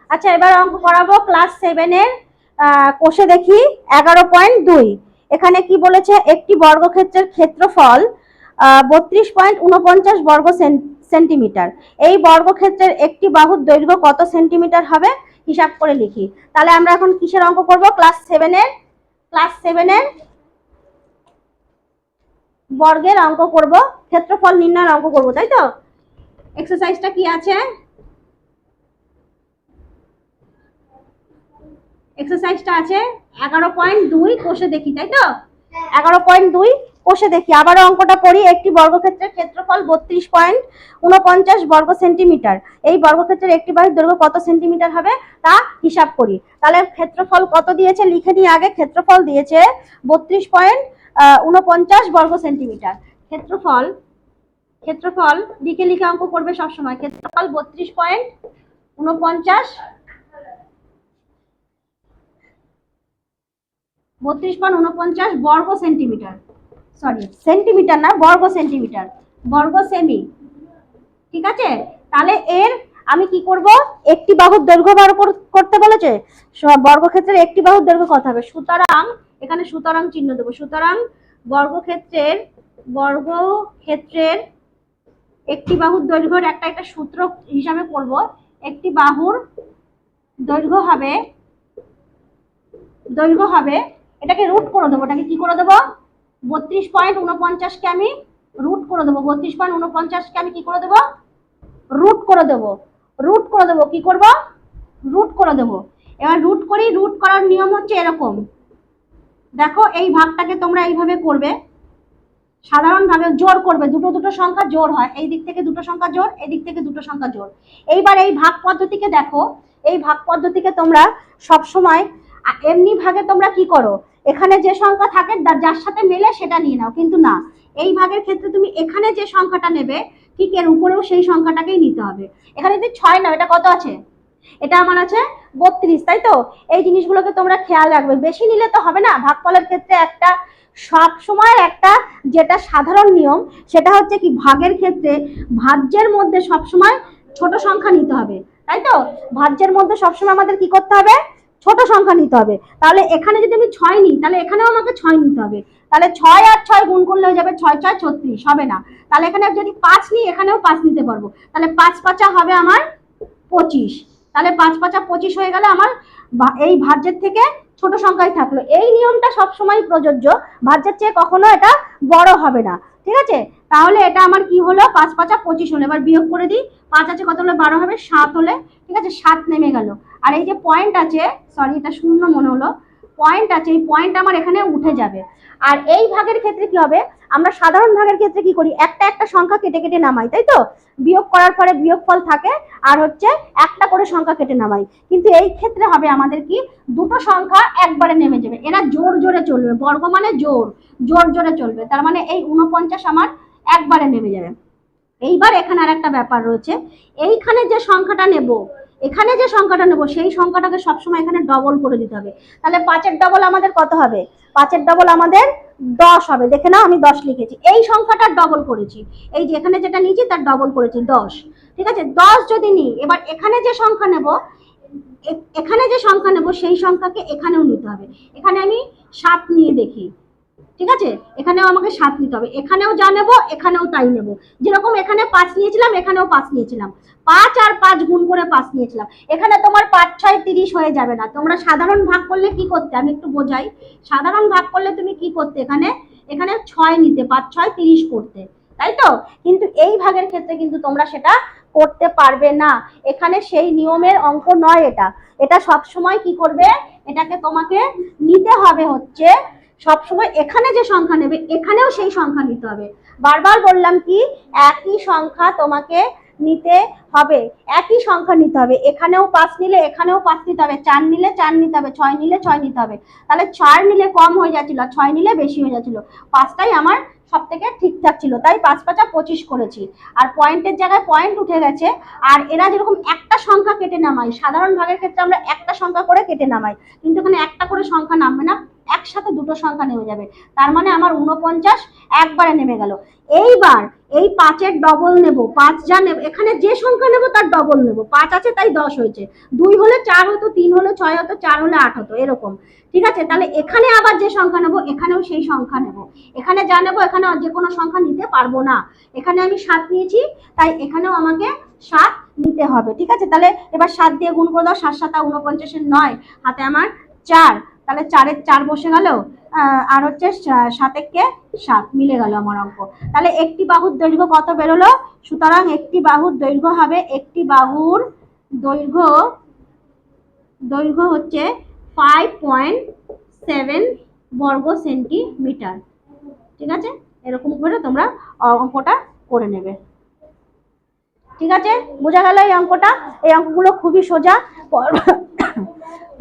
আচ্ছা, এবার অঙ্ক করাবো ক্লাস 7 এর। কোষে দেখি 11.2। এখানে কি বলেছে, একটি বর্গক্ষেত্রের ক্ষেত্রফল 32.49 বর্গ সেন্টিমিটার। এই বর্গক্ষেত্রের একটি বাহুর দৈর্ঘ্য কত সেন্টিমিটার হবে, হিসাব করে লিখি। তাহলে আমরা এখন কিসের অঙ্ক করব? ক্লাস 7 এর বর্গের অঙ্ক করব, ক্ষেত্রফল নির্ণয়ের অঙ্ক করব, তাই তো? এক্সারসাইজটা কি আছে? এক্সারসাইজটা আছে 11.2 কোষে দেখি, তাই তো? 11.2 কোষে দেখি। আবারও অঙ্কটা পড়ি। একটি বর্গক্ষেত্রের ক্ষেত্রফল 32.49 বর্গ সেন্টিমিটার। এই বর্গক্ষেত্রের একটি বাহুর দৈর্ঘ্য কত সেন্টিমিটার হবে তা হিসাব করি। তাহলে ক্ষেত্রফল কত দিয়েছে লিখে নিই আগে। ক্ষেত্রফল দিয়েছে 32.49 বর্গ সেন্টিমিটার। ক্ষেত্রফল লিখে লিখে অঙ্ক করবে সবসময়। ক্ষেত্রফল 32.49 বর্গ সেন্টিমিটার, সরি সেন্টিমিটার না, বর্গ সেন্টিমিটার, বর্গ সেমি। ঠিক আছে, তাহলে এর আমি কি করব, একটি বাহুর দৈর্ঘ্য বার করতে বলেছে। বর্গক্ষেত্রের একটি বাহুর দৈর্ঘ্য কত হবে? সুতরাং এখানে সুতরাং চিহ্ন দেবো। সুতরাং বর্গক্ষেত্রের একটি বাহুর দৈর্ঘ্যের একটা সূত্র হিসাবে করব। একটি বাহুর দৈর্ঘ্য হবে, এটাকে রুট করে দেবো। এটাকে কি করে দেবো? 32.49 কে আমি রুট করে দেবো। 32.49 কে আমি কি করে দেবো? রুট করে দেবো। কি করব? রুট করে দেবো। এবার রুট করি। রুট করার নিয়ম হচ্ছে এরকম, দেখো এই ভাগটাকে তোমরা এইভাবে করবে, সাধারণ ভাবে জোর করবে। দুটো সংখ্যা জোর হয়, এই দিক থেকে দুটো সংখ্যা জোর, এই দিক থেকে দুটো সংখ্যা জোর। এইবার এই ভাগ পদ্ধতিকে দেখো, এই ভাগ পদ্ধতিকে তোমরা সব সময় এমনি ভাগে তোমরা কি করো, এখানে যে সংখ্যা থাকে যার সাথে মেলে সেটা নিয়ে নাও, কিন্তু না, এই ভাগের ক্ষেত্রে তুমি এখানে যে সংখ্যাটা নেবে ঠিক এর উপরেও সেই সংখ্যাটাকেই নিতে হবে। এখানে যদি 6 নাও, এটা কত আছে? এটা আমার আছে 32, তাই তো? এই জিনিসগুলোকে তোমরা খেয়াল রাখবে। বেশি নিলে তো হবে না। ভাগফলের ক্ষেত্রে একটা সব সময় একটা যেটা সাধারণ নিয়ম, সেটা হচ্ছে কি, ভাগের ক্ষেত্রে ভাজ্যের মধ্যে সবসময় ছোট সংখ্যা নিতে হবে, তাই তো? ভাজ্যের মধ্যে সবসময় আমাদের কি করতে হবে? ছোট সংখ্যা নিতে হবে। তাহলে এখানে যদি আমি 6 নিই, তাহলে এখানেও আমাকে 6 নিতে হবে। তাহলে 6 আর 6 গুণ করলে হয়ে যাবে 6 6 36, হবে না? তাহলে এখানে যদি 5 নিই, এখানেও 5 নিতে পারবো। তাহলে 5 5 হবে আমার 25। তাহলে 5 5 25 হয়ে গেলে আমার এই ভাজ্যের থেকে ছোট সংখ্যাই থাকলো। এই নিয়মটা সবসময় প্রযোজ্য, ভাজ্যের চেয়ে কখনো এটা বড় হবে না। ঠিক আছে, তাহলে এটা আমার কি হলো? 5 5 25 হলো। এবার বিয়োগ করে দিই। 5 আছে কত হলে 12 হবে? 7 হলে। ঠিক আছে, 7 নেমে গেল। আর এই যে পয়েন্ট আছে, সরি এটা শূন্য মনে হলো, পয়েন্ট আছে, এই পয়েন্ট আমার এখানে উঠে যাবে। আর এই ভাগের ক্ষেত্রে কি হবে, আমরা সাধারণ ভাগের ক্ষেত্রে কি করি, একটা সংখ্যা কেটে কেটে নামাই, তাই তো? বিয়োগ করার পরে বিয়োগফল থাকে, আর হচ্ছে একটা করে সংখ্যা কেটে নামাই। কিন্তু এই ক্ষেত্রে হবে আমাদের কি, দুটো সংখ্যা একবারে নেমে যাবে। এরা জোর জোরে চলবে, বর্গ মানে জোর জোরে চলবে। তার মানে এই 49 আমার একবারে নেমে যাবে। এইবার এখানে আর একটা ব্যাপার রয়েছে, এইখানে যে সংখ্যাটা নেব, সেই সংখ্যাটাকে সবসময় এখানে ডবল করে দিতে হবে। তাহলে 5-এর ডবল আমাদের কত হবে? 5-এর ডবল আমাদের 10 হবে। দেখে নাও, আমি 10 লিখেছি। এই সংখ্যাটার ডবল করেছি, এই যে এখানে যেটা নিয়েছি তার ডবল করেছি, 10। ঠিক আছে, 10 যদি নিই, এবার এখানে যে সংখ্যা নেব সেই সংখ্যাকে এখানেও নিতে হবে। এখানে আমি 7 নিয়ে দেখি। ঠিক আছে, এখানেও আমাকে 7 নিতে হবে। এখানেও যা নেবো এখানেও তাই নেবো। যেরকম এখানে 5 নিয়েছিলাম, এখানেও 5 নিয়েছিলাম। 5 আর 5 গুণ করে 5 নিয়েছিলাম। এখানে তোমার 5 6 30 হয়ে যাবে না। তোমরা সাধারণ ভাগ করলে কি করতে, আমি একটু বোঝাই। সাধারণ ভাগ করলে তুমি কি করতে, এখানে 6 নিতে, 5 6 30 করতে, তাই তো? কিন্তু এই ভাগের ক্ষেত্রে কিন্তু তোমরা সেটা করতে পারবে না। এখানে সেই নিয়মের অঙ্ক নয় এটা। এটা সবসময় কি করবে, এটাকে তোমাকে নিতে হবে হচ্ছে সবসময় এখানে যে সংখ্যা নেবে এখানেও সেই সংখ্যা নিতে হবে। বারবার বললাম কি, একই সংখ্যা তোমাকে নিতে হবে, একই সংখ্যা নিতে হবে। এখানেও 5 নিলে এখানেও 5 নিতে হবে, 4 নিলে 4 নিতে হবে, 6 নিলে 6 নিতে হবে। তাহলে 4 নিলে কম হয়ে যাচ্ছিল, 6 নিলে বেশি হয়ে যাচ্ছিল। 5টাই আমার সব থেকে ঠিকঠাক ছিল, তাই 5 5 25 করেছি। আর পয়েন্টের জায়গায় পয়েন্ট উঠে গেছে। আর এরা যেরকম একটা সংখ্যা কেটে নামাই, সাধারণ ভাগের ক্ষেত্রে আমরা একটা সংখ্যা করে কেটে নামাই, কিন্তু এখানে একটা করে সংখ্যা নামবে না, একসাথে দুটো সংখ্যা নেমে যাবে, তার মানে আমার 49 একবারে নেমে গেল। এইবার এই 5-এর ডবল নেব, 5 যা নেব, এখানে যে সংখ্যা নেব তার ডবল নেব। 5 আছে তাই 10 হয়েছে, 2 হলে 4 হতো, 3 হলে 6 হতো, 4 হলে 8 হতো, এরকম। ঠিক আছে, তাহলে এখানে আবার যে সংখ্যা নেব এখানেও সেই সংখ্যা নেব। এখানে যা নেব এখানে যে কোনো সংখ্যা নিতে পারবো না। এখানে আমি 7 নিয়েছি, তাই এখানেও আমাকে 7 নিতে হবে। ঠিক আছে, তাহলে এবার 7 দিয়ে গুণ করে দাও, 7 7 49 9, হাতে আমার 4, তাহলে 4-এর 4 বসে গেল, আর হচ্ছে 7 7 মিলে গেল আমার অঙ্ক। তাহলে একটি বাহুর দৈর্ঘ্য কত বেরোলো? সুতরাং একটি বাহুর দৈর্ঘ্য হবে, একটি বাহুর দৈর্ঘ্য দৈর্ঘ্য হচ্ছে 5.7 বর্গ সেন্টিমিটার। ঠিক আছে, এরকম করে তোমরা অঙ্কটা করে নেবে। ঠিক আছে, বোঝা গেল এই অঙ্কটা? এই অঙ্কগুলো খুবই সোজা।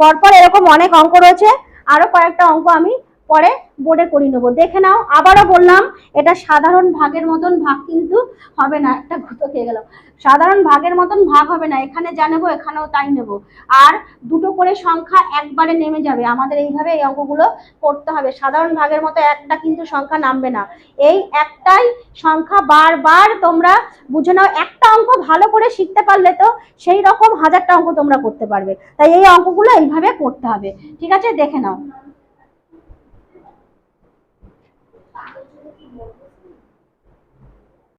পরপর এরকম অনেক অঙ্ক রয়েছে, আরো কয়েকটা অঙ্ক আমি পরে বোর্ডে করে নেবো, দেখে নাও। আবারও বললাম, এটা সাধারণ ভাগের মতন ভাগ কিন্তু হবে না। একটা গুঁতো খেয়ে গেলাম। সাধারণ ভাগের মতন ভাগ হবে না, এখানে যা নেবো এখানেও তাই নেবো। আর দুটো করে সংখ্যা একবারে নেমে যাবে, আমাদের এইভাবে এই অঙ্কগুলো করতে হবে। সাধারণ ভাগের মতো একটা কিন্তু সংখ্যা নামবে না, এই একটাই সংখ্যা বারবার তোমরা বুঝে নাও। একটা অঙ্ক ভালো করে শিখতে পারলে তো সেই রকম 1000টা অঙ্ক তোমরা করতে পারবে, তাই এই অঙ্কগুলো এইভাবে করতে হবে। ঠিক আছে, দেখে নাও।